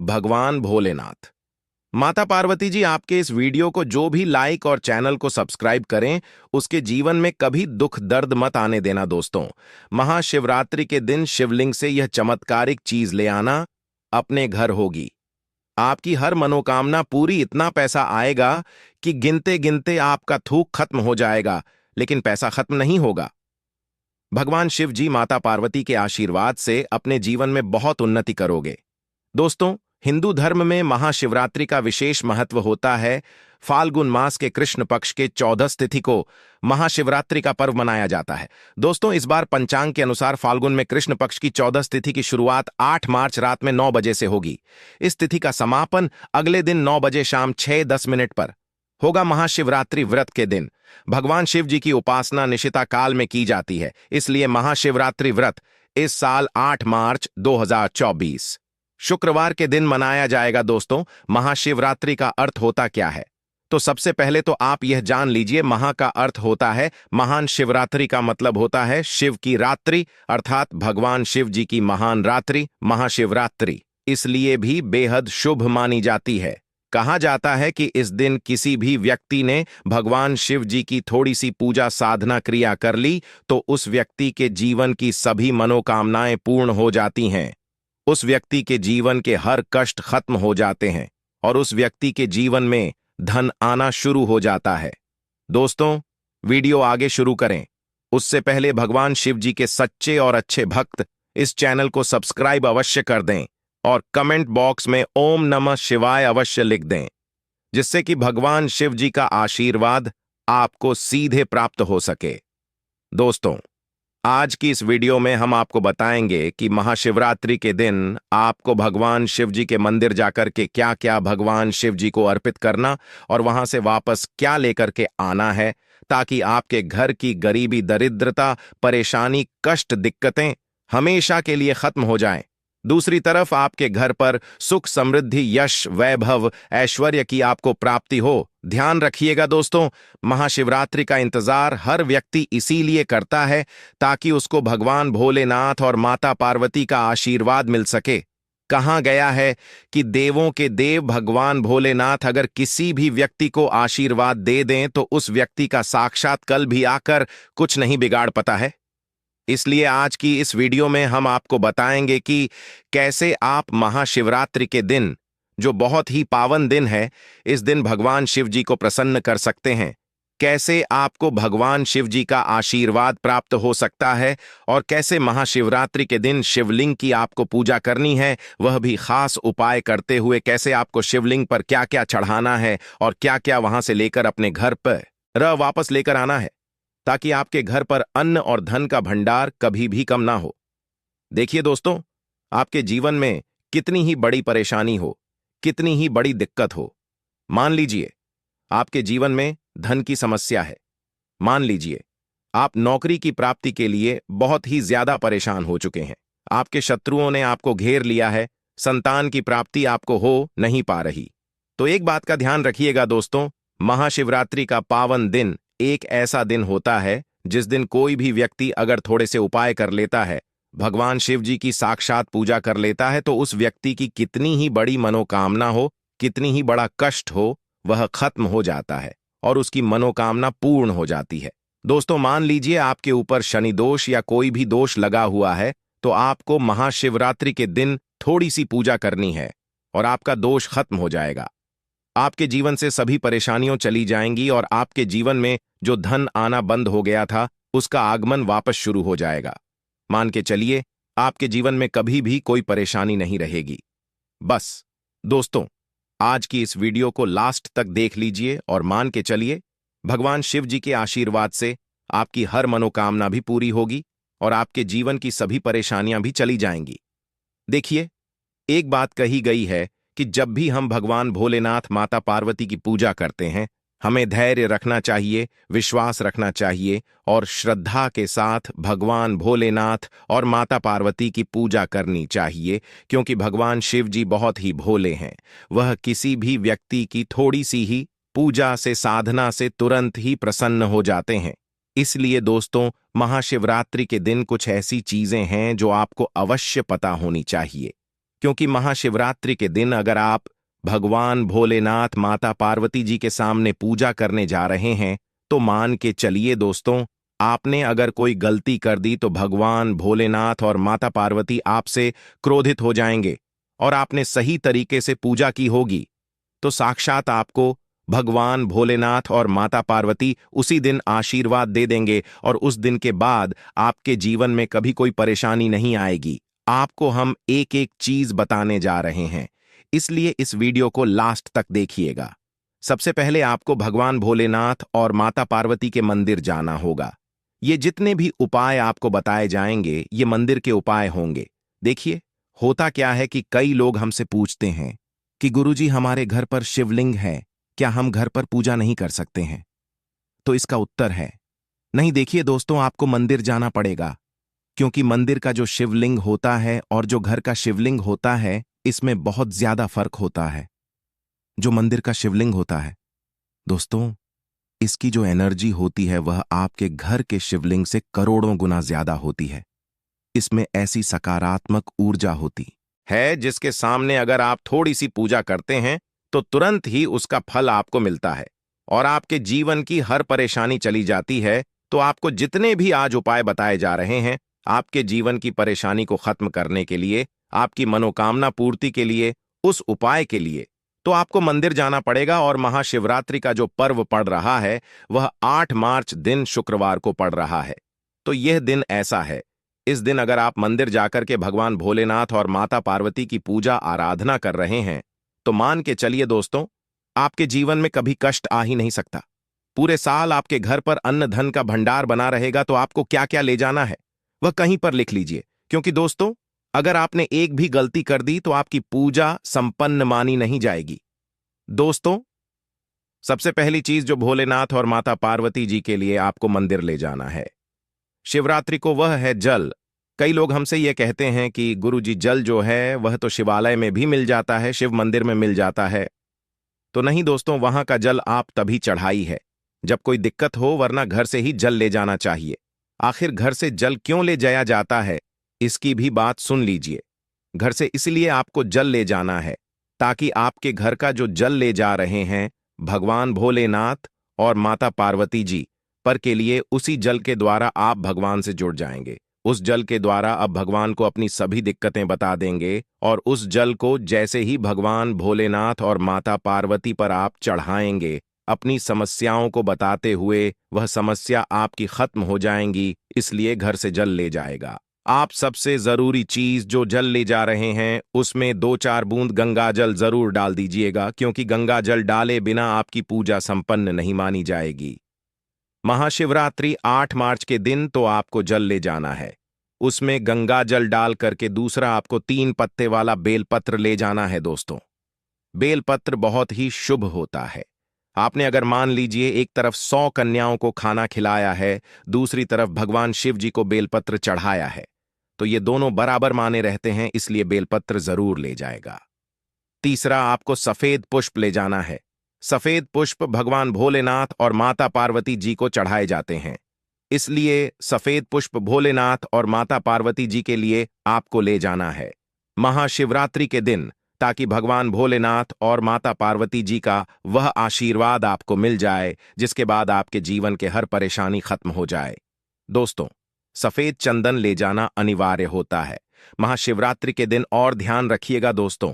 भगवान भोलेनाथ। माता पार्वती जी आपके इस वीडियो को जो भी लाइक और चैनल को सब्सक्राइब करें, उसके जीवन में कभी दुख दर्द मत आने देना दोस्तों। महाशिवरात्रि के दिन शिवलिंग से यह चमत्कारिक चीज ले आना अपने घर होगी। आपकी हर मनोकामना पूरी, इतना पैसा आएगा कि गिनते गिनते आपका थूक खत्म हो जाएगा, लेकिन पैसा खत्म नहीं होगा। भगवान शिव जी माता पार्वती के आशीर्वाद से अपने जीवन में बहुत उन्नति करोगे। दोस्तों, हिंदू धर्म में महाशिवरात्रि का विशेष महत्व होता है। फाल्गुन मास के कृष्ण पक्ष के 14 तिथि को महाशिवरात्रि का पर्व मनाया जाता है। दोस्तों, इस बार पंचांग के अनुसार फाल्गुन में कृष्ण पक्ष की 14 तिथि की शुरुआत 8 मार्च रात में 9 बजे से होगी। इस तिथि का समापन अगले दिन 9 बजे शाम 6:10 पर होगा। महाशिवरात्रि व्रत के दिन भगवान शिव जी की उपासना निशिता काल में की जाती है, इसलिए महाशिवरात्रि व्रत इस साल 8 मार्च 2024 शुक्रवार के दिन मनाया जाएगा। दोस्तों, महाशिवरात्रि का अर्थ होता क्या है? तो सबसे पहले तो आप यह जान लीजिए, महा का अर्थ होता है महान, शिवरात्रि का मतलब होता है शिव की रात्रि, अर्थात भगवान शिव जी की महान रात्रि महाशिवरात्रि इसलिए भी बेहद शुभ मानी जाती है। कहा जाता है कि इस दिन किसी भी व्यक्ति ने भगवान शिव जी की थोड़ी सी पूजा साधना क्रिया कर ली तो उस व्यक्ति के जीवन की सभी मनोकामनाएं पूर्ण हो जाती हैं। उस व्यक्ति के जीवन के हर कष्ट खत्म हो जाते हैं और उस व्यक्ति के जीवन में धन आना शुरू हो जाता है। दोस्तों, वीडियो आगे शुरू करें उससे पहले भगवान शिव जी के सच्चे और अच्छे भक्त इस चैनल को सब्सक्राइब अवश्य कर दें और कमेंट बॉक्स में ओम नमः शिवाय अवश्य लिख दें, जिससे कि भगवान शिव जी का आशीर्वाद आपको सीधे प्राप्त हो सके। दोस्तों, आज की इस वीडियो में हम आपको बताएंगे कि महाशिवरात्रि के दिन आपको भगवान शिव जी के मंदिर जाकर के क्या क्या भगवान शिव जी को अर्पित करना और वहां से वापस क्या लेकर के आना है, ताकि आपके घर की गरीबी, दरिद्रता, परेशानी, कष्ट, दिक्कतें हमेशा के लिए खत्म हो जाएं। दूसरी तरफ आपके घर पर सुख, समृद्धि, यश, वैभव, ऐश्वर्य की आपको प्राप्ति हो। ध्यान रखिएगा दोस्तों, महाशिवरात्रि का इंतजार हर व्यक्ति इसीलिए करता है ताकि उसको भगवान भोलेनाथ और माता पार्वती का आशीर्वाद मिल सके। कहा गया है कि देवों के देव भगवान भोलेनाथ अगर किसी भी व्यक्ति को आशीर्वाद दे दें तो उस व्यक्ति का साक्षात कल भी आकर कुछ नहीं बिगाड़ पाता है। इसलिए आज की इस वीडियो में हम आपको बताएंगे कि कैसे आप महाशिवरात्रि के दिन, जो बहुत ही पावन दिन है, इस दिन भगवान शिव जी को प्रसन्न कर सकते हैं। कैसे आपको भगवान शिव जी का आशीर्वाद प्राप्त हो सकता है और कैसे महाशिवरात्रि के दिन शिवलिंग की आपको पूजा करनी है, वह भी खास उपाय करते हुए। कैसे आपको शिवलिंग पर क्या क्या चढ़ाना है और क्या क्या वहां से लेकर अपने घर पर वापस लेकर आना है, ताकि आपके घर पर अन्न और धन का भंडार कभी भी कम ना हो। देखिए दोस्तों, आपके जीवन में कितनी ही बड़ी परेशानी हो, कितनी ही बड़ी दिक्कत हो, मान लीजिए आपके जीवन में धन की समस्या है, मान लीजिए आप नौकरी की प्राप्ति के लिए बहुत ही ज्यादा परेशान हो चुके हैं, आपके शत्रुओं ने आपको घेर लिया है, संतान की प्राप्ति आपको हो नहीं पा रही, तो एक बात का ध्यान रखिएगा दोस्तों, महाशिवरात्रि का पावन दिन एक ऐसा दिन होता है जिस दिन कोई भी व्यक्ति अगर थोड़े से उपाय कर लेता है, भगवान शिव जी की साक्षात पूजा कर लेता है, तो उस व्यक्ति की कितनी ही बड़ी मनोकामना हो, कितनी ही बड़ा कष्ट हो, वह खत्म हो जाता है और उसकी मनोकामना पूर्ण हो जाती है। दोस्तों, मान लीजिए आपके ऊपर शनि दोष या कोई भी दोष लगा हुआ है, तो आपको महाशिवरात्रि के दिन थोड़ी सी पूजा करनी है और आपका दोष खत्म हो जाएगा। आपके जीवन से सभी परेशानियों चली जाएंगी और आपके जीवन में जो धन आना बंद हो गया था, उसका आगमन वापस शुरू हो जाएगा। मान के चलिए आपके जीवन में कभी भी कोई परेशानी नहीं रहेगी। बस दोस्तों, आज की इस वीडियो को लास्ट तक देख लीजिए और मान के चलिए भगवान शिव जी के आशीर्वाद से आपकी हर मनोकामना भी पूरी होगी और आपके जीवन की सभी परेशानियां भी चली जाएंगी। देखिए, एक बात कही गई है कि जब भी हम भगवान भोलेनाथ, माता पार्वती की पूजा करते हैं, हमें धैर्य रखना चाहिए, विश्वास रखना चाहिए और श्रद्धा के साथ भगवान भोलेनाथ और माता पार्वती की पूजा करनी चाहिए, क्योंकि भगवान शिव जी बहुत ही भोले हैं। वह किसी भी व्यक्ति की थोड़ी सी ही पूजा से, साधना से तुरंत ही प्रसन्न हो जाते हैं। इसलिए दोस्तों, महाशिवरात्रि के दिन कुछ ऐसी चीजें हैं जो आपको अवश्य पता होनी चाहिए। क्योंकि महाशिवरात्रि के दिन अगर आप भगवान भोलेनाथ माता पार्वती जी के सामने पूजा करने जा रहे हैं तो मान के चलिए दोस्तों, आपने अगर कोई गलती कर दी तो भगवान भोलेनाथ और माता पार्वती आपसे क्रोधित हो जाएंगे। और आपने सही तरीके से पूजा की होगी तो साक्षात आपको भगवान भोलेनाथ और माता पार्वती उसी दिन आशीर्वाद दे देंगे और उस दिन के बाद आपके जीवन में कभी कोई परेशानी नहीं आएगी। आपको हम एक एक चीज बताने जा रहे हैं, इसलिए इस वीडियो को लास्ट तक देखिएगा। सबसे पहले आपको भगवान भोलेनाथ और माता पार्वती के मंदिर जाना होगा। ये जितने भी उपाय आपको बताए जाएंगे ये मंदिर के उपाय होंगे। देखिए, होता क्या है कि कई लोग हमसे पूछते हैं कि गुरुजी हमारे घर पर शिवलिंग है, क्या हम घर पर पूजा नहीं कर सकते हैं? तो इसका उत्तर है नहीं। देखिए दोस्तों, आपको मंदिर जाना पड़ेगा, क्योंकि मंदिर का जो शिवलिंग होता है और जो घर का शिवलिंग होता है इसमें बहुत ज्यादा फर्क होता है। जो मंदिर का शिवलिंग होता है दोस्तों, इसकी जो एनर्जी होती है वह आपके घर के शिवलिंग से करोड़ों गुना ज्यादा होती है। इसमें ऐसी सकारात्मक ऊर्जा होती है जिसके सामने अगर आप थोड़ी सी पूजा करते हैं तो तुरंत ही उसका फल आपको मिलता है और आपके जीवन की हर परेशानी चली जाती है। तो आपको जितने भी आज उपाय बताए जा रहे हैं आपके जीवन की परेशानी को खत्म करने के लिए, आपकी मनोकामना पूर्ति के लिए, उस उपाय के लिए तो आपको मंदिर जाना पड़ेगा। और महाशिवरात्रि का जो पर्व पड़ रहा है वह 8 मार्च दिन शुक्रवार को पड़ रहा है। तो यह दिन ऐसा है, इस दिन अगर आप मंदिर जाकर के भगवान भोलेनाथ और माता पार्वती की पूजा आराधना कर रहे हैं तो मान के चलिए दोस्तों, आपके जीवन में कभी कष्ट आ ही नहीं सकता। पूरे साल आपके घर पर अन्न धन का भंडार बना रहेगा। तो आपको क्या क्या ले जाना है वह कहीं पर लिख लीजिए, क्योंकि दोस्तों अगर आपने एक भी गलती कर दी तो आपकी पूजा संपन्न मानी नहीं जाएगी। दोस्तों, सबसे पहली चीज जो भोलेनाथ और माता पार्वती जी के लिए आपको मंदिर ले जाना है शिवरात्रि को वह है जल। कई लोग हमसे यह कहते हैं कि गुरुजी जल जो है वह तो शिवालय में भी मिल जाता है, शिव मंदिर में मिल जाता है। तो नहीं दोस्तों, वहां का जल आप तभी चढ़ाई है जब कोई दिक्कत हो, वरना घर से ही जल ले जाना चाहिए। आखिर घर से जल क्यों ले जाया जाता है इसकी भी बात सुन लीजिए। घर से इसलिए आपको जल ले जाना है ताकि आपके घर का जो जल ले जा रहे हैं भगवान भोलेनाथ और माता पार्वती जी पर के लिए, उसी जल के द्वारा आप भगवान से जुड़ जाएंगे। उस जल के द्वारा अब भगवान को अपनी सभी दिक्कतें बता देंगे और उस जल को जैसे ही भगवान भोलेनाथ और माता पार्वती पर आप चढ़ाएंगे, अपनी समस्याओं को बताते हुए वह समस्या आपकी खत्म हो जाएंगी। इसलिए घर से जल ले जाएगा। आप सबसे जरूरी चीज जो जल ले जा रहे हैं उसमें 2-4 बूंद गंगा जल जरूर डाल दीजिएगा, क्योंकि गंगा जल डाले बिना आपकी पूजा संपन्न नहीं मानी जाएगी। महाशिवरात्रि 8 मार्च के दिन तो आपको जल ले जाना है, उसमें गंगा जल डाल करके दूसरा आपको 3 पत्ते वाला बेलपत्र ले जाना है। दोस्तों, बेलपत्र बहुत ही शुभ होता है। आपने अगर मान लीजिए एक तरफ 100 कन्याओं को खाना खिलाया है, दूसरी तरफ भगवान शिव जी को बेलपत्र चढ़ाया है, तो ये दोनों बराबर माने रहते हैं, इसलिए बेलपत्र जरूर ले जाएगा। तीसरा, आपको सफेद पुष्प ले जाना है। सफेद पुष्प भगवान भोलेनाथ और माता पार्वती जी को चढ़ाए जाते हैं, इसलिए सफेद पुष्प भोलेनाथ और माता पार्वती जी के लिए आपको ले जाना है महाशिवरात्रि के दिन, ताकि भगवान भोलेनाथ और माता पार्वती जी का वह आशीर्वाद आपको मिल जाए जिसके बाद आपके जीवन के हर परेशानी खत्म हो जाए। दोस्तों, सफेद चंदन ले जाना अनिवार्य होता है महाशिवरात्रि के दिन। और ध्यान रखिएगा दोस्तों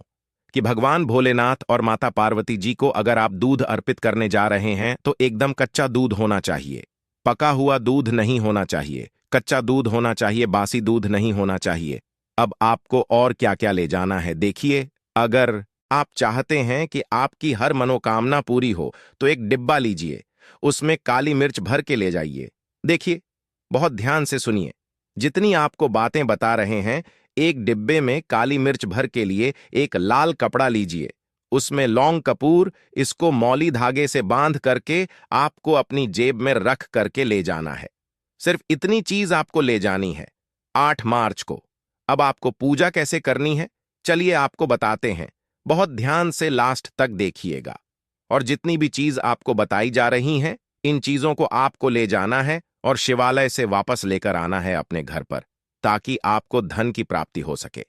कि भगवान भोलेनाथ और माता पार्वती जी को अगर आप दूध अर्पित करने जा रहे हैं तो एकदम कच्चा दूध होना चाहिए, पका हुआ दूध नहीं होना चाहिए, कच्चा दूध होना चाहिए, बासी दूध नहीं होना चाहिए। अब आपको और क्या क्या ले जाना है देखिए। अगर आप चाहते हैं कि आपकी हर मनोकामना पूरी हो तो एक डिब्बा लीजिए, उसमें काली मिर्च भर के ले जाइए। देखिए, बहुत ध्यान से सुनिए, जितनी आपको बातें बता रहे हैं, एक डिब्बे में काली मिर्च भर के लिए एक लाल कपड़ा लीजिए, उसमें लौंग कपूर, इसको मौली धागे से बांध करके आपको अपनी जेब में रख करके ले जाना है। सिर्फ इतनी चीज आपको ले जानी है 8 मार्च को। अब आपको पूजा कैसे करनी है चलिए आपको बताते हैं, बहुत ध्यान से लास्ट तक देखिएगा। और जितनी भी चीज आपको बताई जा रही हैं, इन चीजों को आपको ले जाना है और शिवालय से वापस लेकर आना है अपने घर पर, ताकि आपको धन की प्राप्ति हो सके।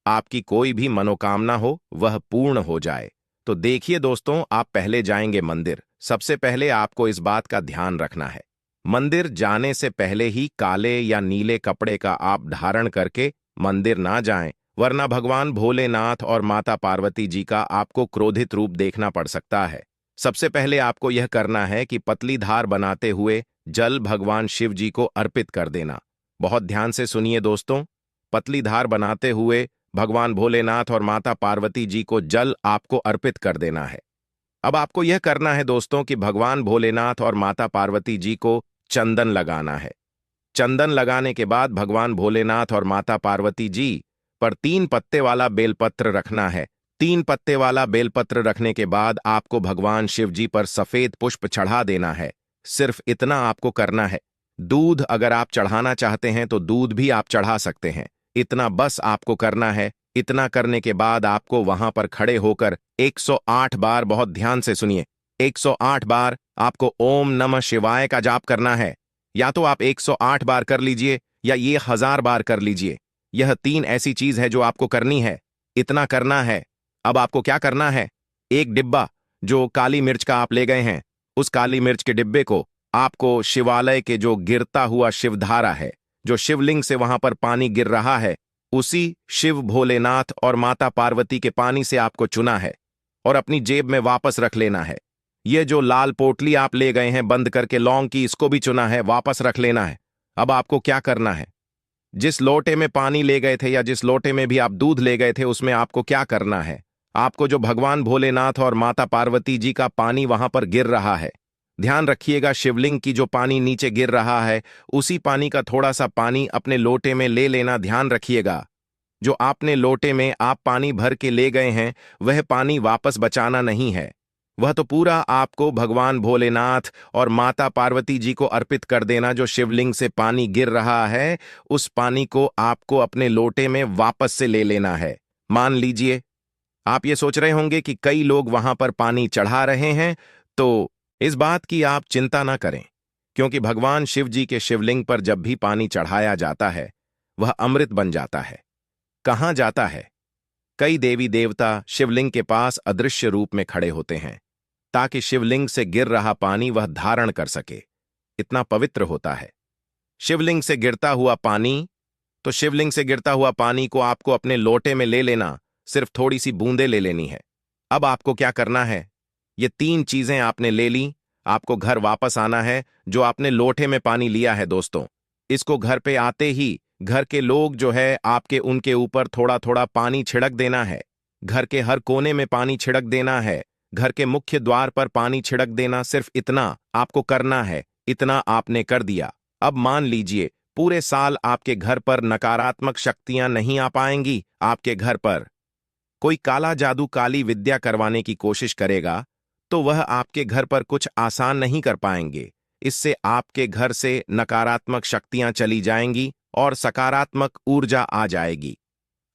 आपकी कोई भी मनोकामना हो वह पूर्ण हो जाए। तो देखिए दोस्तों, आप पहले जाएंगे मंदिर। सबसे पहले आपको इस बात का ध्यान रखना है, मंदिर जाने से पहले ही काले या नीले कपड़े का आप धारण करके मंदिर ना जाएं, वरना भगवान भोलेनाथ और माता पार्वती जी का आपको क्रोधित रूप देखना पड़ सकता है। सबसे पहले आपको यह करना है कि पतली धार बनाते हुए जल भगवान शिव जी को अर्पित कर देना। बहुत ध्यान से सुनिए दोस्तों, पतली धार बनाते हुए भगवान भोलेनाथ और माता पार्वती जी को जल आपको अर्पित कर देना है। अब आपको यह करना है दोस्तों कि भगवान भोलेनाथ और माता पार्वती जी को चंदन लगाना है। चंदन लगाने के बाद भगवान भोलेनाथ और माता पार्वती जी पर 3 पत्ते वाला बेलपत्र रखना है। 3 पत्ते वाला बेलपत्र रखने के बाद आपको भगवान शिव जी पर सफेद पुष्प चढ़ा देना है। सिर्फ इतना आपको करना है। दूध अगर आप चढ़ाना चाहते हैं तो दूध भी आप चढ़ा सकते हैं। इतना बस आपको करना है। इतना करने के बाद आपको वहां पर खड़े होकर 108 बार, बहुत ध्यान से सुनिए, 108 बार आपको ओम नमः शिवाय का जाप करना है। या तो आप 108 बार कर लीजिए या ये 1000 बार कर लीजिए। यह 3 ऐसी चीज है जो आपको करनी है। इतना करना है। अब आपको क्या करना है, एक डिब्बा जो काली मिर्च का आप ले गए हैं, उस काली मिर्च के डिब्बे को आपको शिवालय के जो गिरता हुआ शिवधारा है, जो शिवलिंग से वहां पर पानी गिर रहा है, उसी शिव भोलेनाथ और माता पार्वती के पानी से आपको चुना है और अपनी जेब में वापस रख लेना है। ये जो लाल पोटली आप ले गए हैं बंद करके लौंग की, इसको भी चुना है, वापस रख लेना है। अब आपको क्या करना है, जिस लोटे में पानी ले गए थे या जिस लोटे में भी आप दूध ले गए थे, उसमें आपको क्या करना है, आपको जो भगवान भोलेनाथ और माता पार्वती जी का पानी वहां पर गिर रहा है, ध्यान रखिएगा, शिवलिंग की जो पानी नीचे गिर रहा है, उसी पानी का थोड़ा सा पानी अपने लोटे में ले लेना। ध्यान रखिएगा, जो आपने लोटे में आप पानी भर के ले गए हैं, वह पानी वापस बचाना नहीं है। वह तो पूरा आपको भगवान भोलेनाथ और माता पार्वती जी को अर्पित कर देना। जो शिवलिंग से पानी गिर रहा है, उस पानी को आपको अपने लोटे में वापस से ले लेना है। मान लीजिए, आप ये सोच रहे होंगे कि कई लोग वहां पर पानी चढ़ा रहे हैं, तो इस बात की आप चिंता ना करें, क्योंकि भगवान शिव जी के शिवलिंग पर जब भी पानी चढ़ाया जाता है, वह अमृत बन जाता है। कहाँ जाता है? कई देवी देवता शिवलिंग के पास अदृश्य रूप में खड़े होते हैं, ताकि शिवलिंग से गिर रहा पानी वह धारण कर सके। इतना पवित्र होता है शिवलिंग से गिरता हुआ पानी। तो शिवलिंग से गिरता हुआ पानी को आपको अपने लोटे में ले लेना, सिर्फ थोड़ी सी बूंदें ले लेनी है। अब आपको क्या करना है, ये 3 चीजें आपने ले ली, आपको घर वापस आना है। जो आपने लोटे में पानी लिया है दोस्तों, इसको घर पे आते ही घर के लोग जो है आपके उनके ऊपर थोड़ा थोड़ा पानी छिड़क देना है। घर के हर कोने में पानी छिड़क देना है, घर के मुख्य द्वार पर पानी छिड़क देना। सिर्फ इतना आपको करना है। इतना आपने कर दिया। अब मान लीजिए पूरे साल आपके घर पर नकारात्मक शक्तियां नहीं आ पाएंगी। आपके घर पर कोई काला जादू, काली विद्या करवाने की कोशिश करेगा, तो वह आपके घर पर कुछ आसान नहीं कर पाएंगे। इससे आपके घर से नकारात्मक शक्तियां चली जाएंगी और सकारात्मक ऊर्जा आ जाएगी।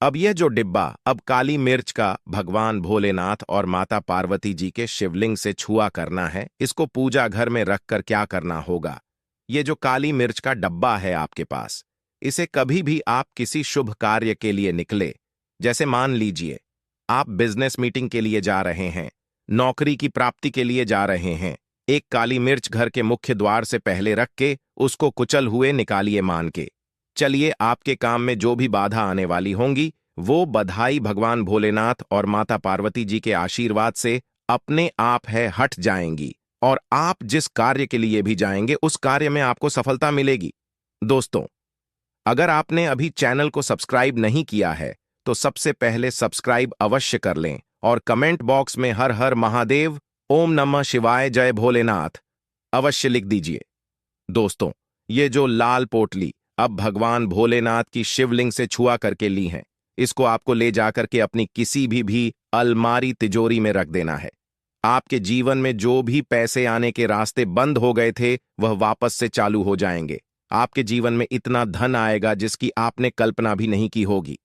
अब यह जो डिब्बा अब काली मिर्च का भगवान भोलेनाथ और माता पार्वती जी के शिवलिंग से छुआ करना है। इसको पूजा घर में रखकर क्या करना होगा, ये जो काली मिर्च का डब्बा है आपके पास, इसे कभी भी आप किसी शुभ कार्य के लिए निकले, जैसे मान लीजिए आप बिजनेस मीटिंग के लिए जा रहे हैं, नौकरी की प्राप्ति के लिए जा रहे हैं, एक काली मिर्च घर के मुख्य द्वार से पहले रख के उसको कुचल हुए निकालिए। मान के चलिए आपके काम में जो भी बाधा आने वाली होंगी, वो बधाई भगवान भोलेनाथ और माता पार्वती जी के आशीर्वाद से अपने आप है हट जाएंगी और आप जिस कार्य के लिए भी जाएंगे उस कार्य में आपको सफलता मिलेगी। दोस्तों, अगर आपने अभी चैनल को सब्सक्राइब नहीं किया है तो सबसे पहले सब्सक्राइब अवश्य कर लें और कमेंट बॉक्स में हर हर महादेव, ओम नमः शिवाय, जय भोलेनाथ अवश्य लिख दीजिए। दोस्तों, ये जो लाल पोटली अब भगवान भोलेनाथ की शिवलिंग से छुआ करके ली है, इसको आपको ले जाकर के अपनी किसी भी अलमारी, तिजोरी में रख देना है। आपके जीवन में जो भी पैसे आने के रास्ते बंद हो गए थे, वह वापस से चालू हो जाएंगे। आपके जीवन में इतना धन आएगा जिसकी आपने कल्पना भी नहीं की होगी।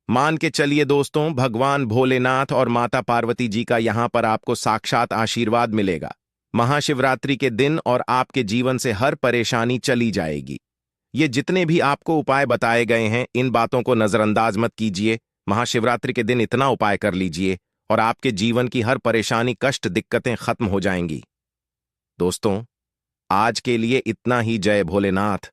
मान के चलिए दोस्तों, भगवान भोलेनाथ और माता पार्वती जी का यहां पर आपको साक्षात आशीर्वाद मिलेगा महाशिवरात्रि के दिन और आपके जीवन से हर परेशानी चली जाएगी। ये जितने भी आपको उपाय बताए गए हैं, इन बातों को नजरअंदाज मत कीजिए। महाशिवरात्रि के दिन इतना उपाय कर लीजिए और आपके जीवन की हर परेशानी, कष्ट, दिक्कतें खत्म हो जाएंगी। दोस्तों, आज के लिए इतना ही। जय भोलेनाथ।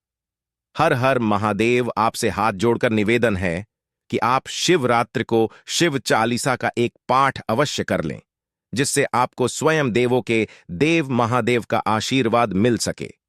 हर हर महादेव। आपसे हाथ जोड़कर निवेदन है कि आप शिवरात्रि को शिव चालीसा का एक पाठ अवश्य कर लें, जिससे आपको स्वयं देवों के देव महादेव का आशीर्वाद मिल सके।